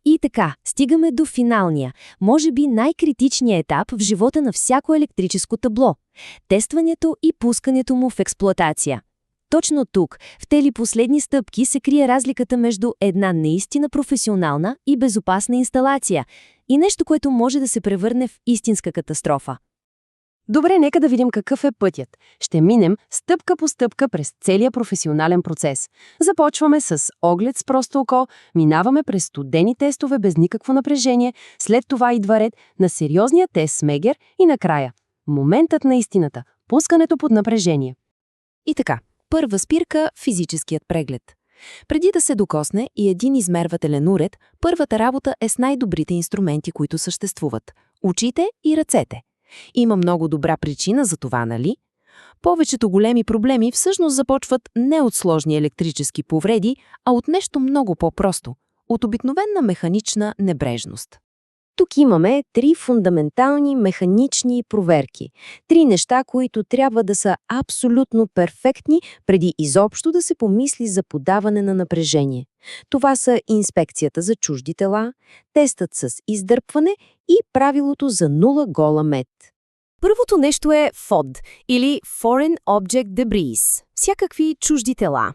И така, стигаме до финалния, може би най-критичния етап в живота на всяко електрическо табло – тестването и пускането му в експлоатация. Точно тук, в тези последни стъпки, се крие разликата между една наистина професионална и безопасна инсталация и нещо, което може да се превърне в истинска катастрофа. Добре, нека да видим какъв е пътят. Ще минем стъпка по стъпка през целия професионален процес. Започваме с оглед с просто око, минаваме през студени тестове без никакво напрежение, след това идва ред на сериозния тест с Мегер и накрая моментът на истината – пускането под напрежение. И така, първа спирка – физическият преглед. Преди да се докосне и един измервателен уред, първата работа е с най-добрите инструменти, които съществуват – очите и ръцете. Има много добра причина за това, нали? Повечето големи проблеми всъщност започват не от сложни електрически повреди, а от нещо много по-просто – от обикновена механична небрежност. Тук имаме 3 фундаментални механични проверки. 3 неща, които трябва да са абсолютно перфектни, преди изобщо да се помисли за подаване на напрежение. Това са инспекцията за чужди тела, тестът с издърпване и правилото за 0 гола мед. Първото нещо е FOD, или Foreign Object Debris, всякакви чужди тела.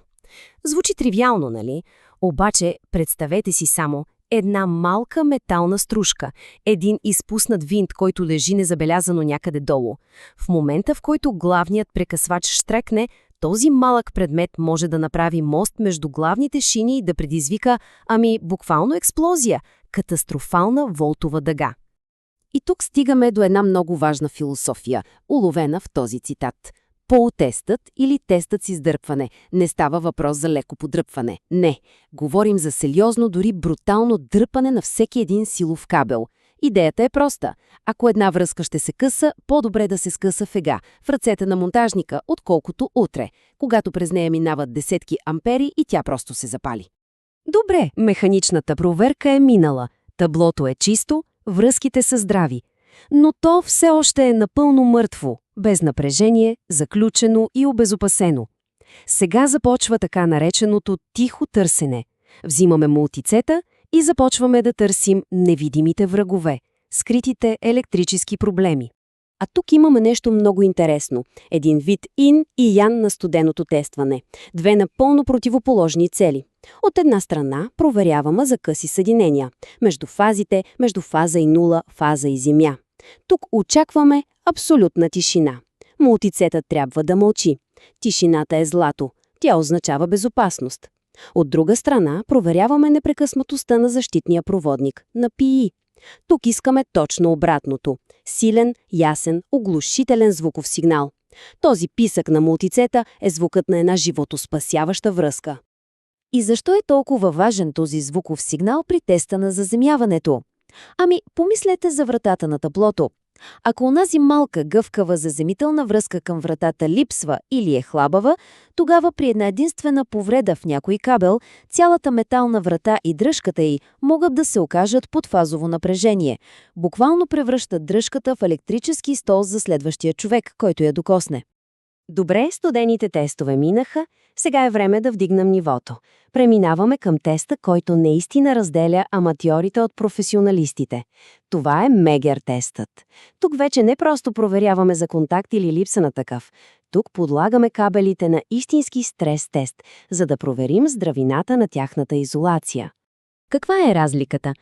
Звучи тривиално, нали? Обаче представете си само една малка метална стружка, един изпуснат винт, който лежи незабелязано някъде долу. В момента, в който главният прекъсвач щрекне, този малък предмет може да направи мост между главните шини и да предизвика, буквално експлозия, катастрофална волтова дъга. И тук стигаме до една много важна философия, уловена в този цитат. Полутестът или тестът с издърпване. Не става въпрос за леко подръпване. Не. Говорим за сериозно, дори брутално дърпане на всеки един силов кабел. Идеята е проста. Ако една връзка ще се къса, по-добре да се скъса сега, в ръцете на монтажника, отколкото утре, когато през нея минават десетки ампери и тя просто се запали. Добре, механичната проверка е минала. Таблото е чисто, връзките са здрави. Но то все още е напълно мъртво, без напрежение, заключено и обезопасено. Сега започва така нареченото тихо търсене. Взимаме мултицета и започваме да търсим невидимите врагове, скритите електрически проблеми. А тук имаме нещо много интересно. Един вид ин и ян на студеното тестване. 2 напълно противоположни цели. От една страна проверяваме за къси съединения, между фазите, между фаза и нула, фаза и земя. Тук очакваме абсолютна тишина. Мултицетът трябва да мълчи. Тишината е злато. Тя означава безопасност. От друга страна проверяваме непрекъснатостта на защитния проводник, на ПИ. Тук искаме точно обратното. Силен, ясен, оглушителен звуков сигнал. Този писък на мултицета е звукът на една животоспасяваща връзка. И защо е толкова важен този звуков сигнал при теста на заземяването? Помислете за вратата на таблото. Ако онази малка гъвкава заземителна връзка към вратата липсва или е хлабава, тогава при една единствена повреда в някой кабел, цялата метална врата и дръжката й могат да се окажат под фазово напрежение. Буквално превръщат дръжката в електрически стол за следващия човек, който я докосне. Добре, студените тестове минаха, сега е време да вдигнем нивото. Преминаваме към теста, който наистина разделя аматьорите от професионалистите. Това е Мегер тестът. Тук вече не просто проверяваме за контакт или липса на такъв. Тук подлагаме кабелите на истински стрес-тест, за да проверим здравината на тяхната изолация. Каква е разликата?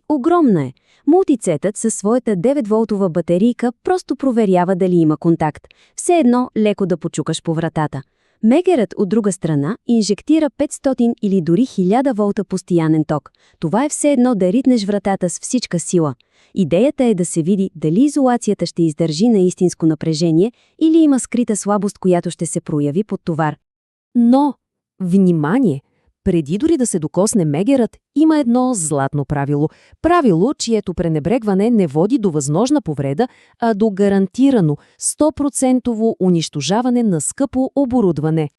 Огромна е. Мултицетът със своята 9-волтова батерийка просто проверява дали има контакт. Все едно леко да почукаш по вратата. Мегерът, от друга страна, инжектира 500 или дори 1000 волта постоянен ток. Това е все едно да ритнеш вратата с всичка сила. Идеята е да се види дали изолацията ще издържи на истинско напрежение или има скрита слабост, която ще се прояви под товар. Но, внимание! Преди дори да се докосне Мегерът, има едно златно правило. Правило, чието пренебрегване не води до възможна повреда, а до гарантирано 100% унищожаване на скъпо оборудване.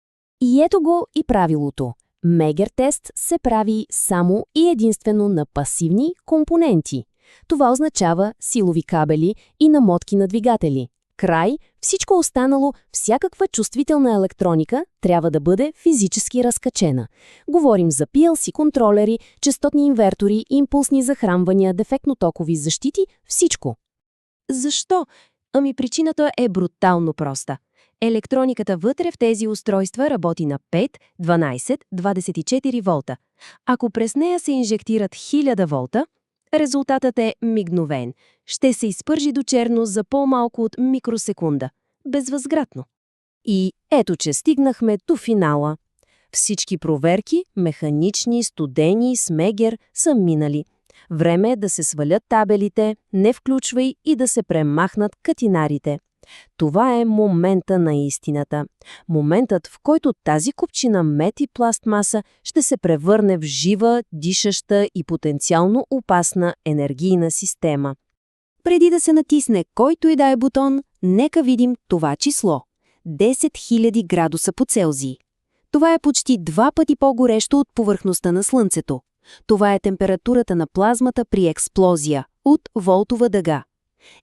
И ето го и правилото. Мегер тест се прави само и единствено на пасивни компоненти. Това означава силови кабели и намотки на двигатели. Край, всичко останало, всякаква чувствителна електроника трябва да бъде физически разкачена. Говорим за PLC контролери, честотни инвертори, импулсни захранвания, дефектно-токови защити, всичко. Защо? Ами причината е брутално проста. Електрониката вътре в тези устройства работи на 5, 12, 24 волта. Ако през нея се инжектират 1000 волта, резултатът е мигновен. Ще се изпържи до черно за по-малко от микросекунда. Безвъзвратно. И ето, че стигнахме до финала. Всички проверки, механични, студени, с Мегер, са минали. Време е да се свалят табелите, не включвай и да се премахнат катинарите. Това е момента на истината. Моментът, в който тази купчина мед и пластмаса ще се превърне в жива, дишаща и потенциално опасна енергийна система. Преди да се натисне който и да е бутон, нека видим това число. 10 000 градуса по Целзий. Това е почти 2 пъти по-горещо от повърхността на Слънцето. Това е температурата на плазмата при експлозия от волтова дъга.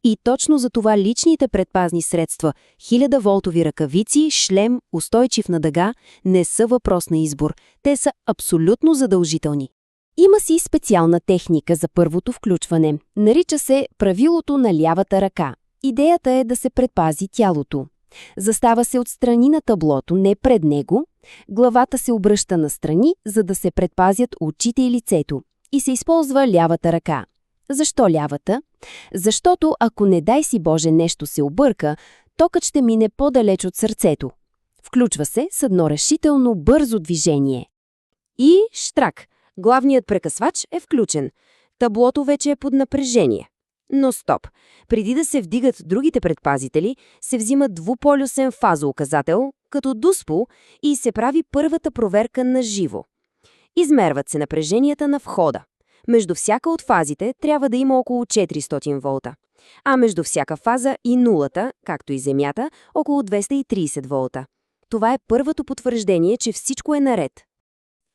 И точно за това личните предпазни средства, 1000-волтови ръкавици, шлем, устойчив на дъга, не са въпрос на избор. Те са абсолютно задължителни. Има си специална техника за първото включване. Нарича се правилото на лявата ръка. Идеята е да се предпази тялото. Застава се отстрани на таблото, не пред него. Главата се обръща настрани, за да се предпазят очите и лицето. И се използва лявата ръка. Защо лявата? Защото ако не дай си Боже нещо се обърка, токът ще мине по-далеч от сърцето. Включва се с едно решително бързо движение. И штрак! Главният прекъсвач е включен. Таблото вече е под напрежение. Но стоп! Преди да се вдигат другите предпазители, се взима двуполюсен фазоуказател, като дуспо, и се прави първата проверка на живо. Измерват се напреженията на входа. Между всяка от фазите трябва да има около 400 волта, а между всяка фаза и нулата, както и Земята, около 230 волта. Това е първото потвърждение, че всичко е наред.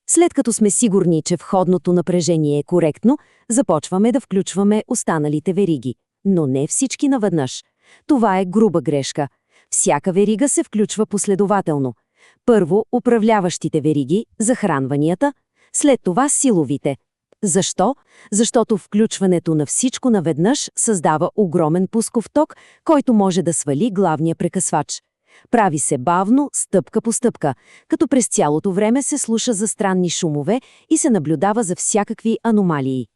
След като сме сигурни, че входното напрежение е коректно, започваме да включваме останалите вериги. Но не всички наведнъж. Това е груба грешка. Всяка верига се включва последователно. Първо управляващите вериги, захранванията, след това силовите. Защо? Защото включването на всичко наведнъж създава огромен пусков ток, който може да свали главния прекъсвач. Прави се бавно, стъпка по стъпка, като през цялото време се слуша за странни шумове и се наблюдава за всякакви аномалии.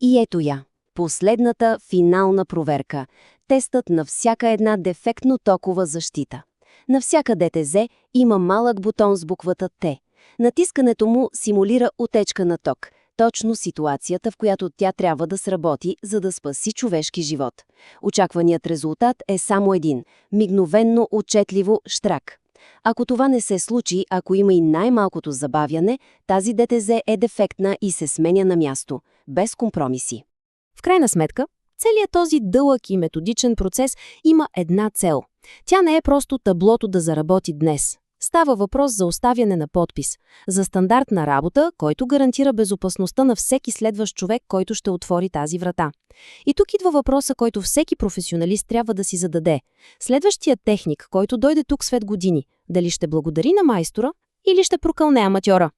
И ето я, последната финална проверка. Тестът на всяка една дефектно-токова защита. На всяка ДТЗ има малък бутон с буквата Т. Натискането му симулира отечка на ток. Точно ситуацията, в която тя трябва да сработи, за да спаси човешки живот. Очакваният резултат е само един – мигновенно отчетливо штрак. Ако това не се случи, ако има и най-малкото забавяне, тази ДТЗ е дефектна и се сменя на място, без компромиси. В крайна сметка, целият този дълъг и методичен процес има една цел. Тя не е просто таблото да заработи днес. Става въпрос за оставяне на подпис, за стандарт на работа, който гарантира безопасността на всеки следващ човек, който ще отвори тази врата. И тук идва въпроса, който всеки професионалист трябва да си зададе. Следващият техник, който дойде тук след години, дали ще благодари на майстора или ще прокълне аматьора?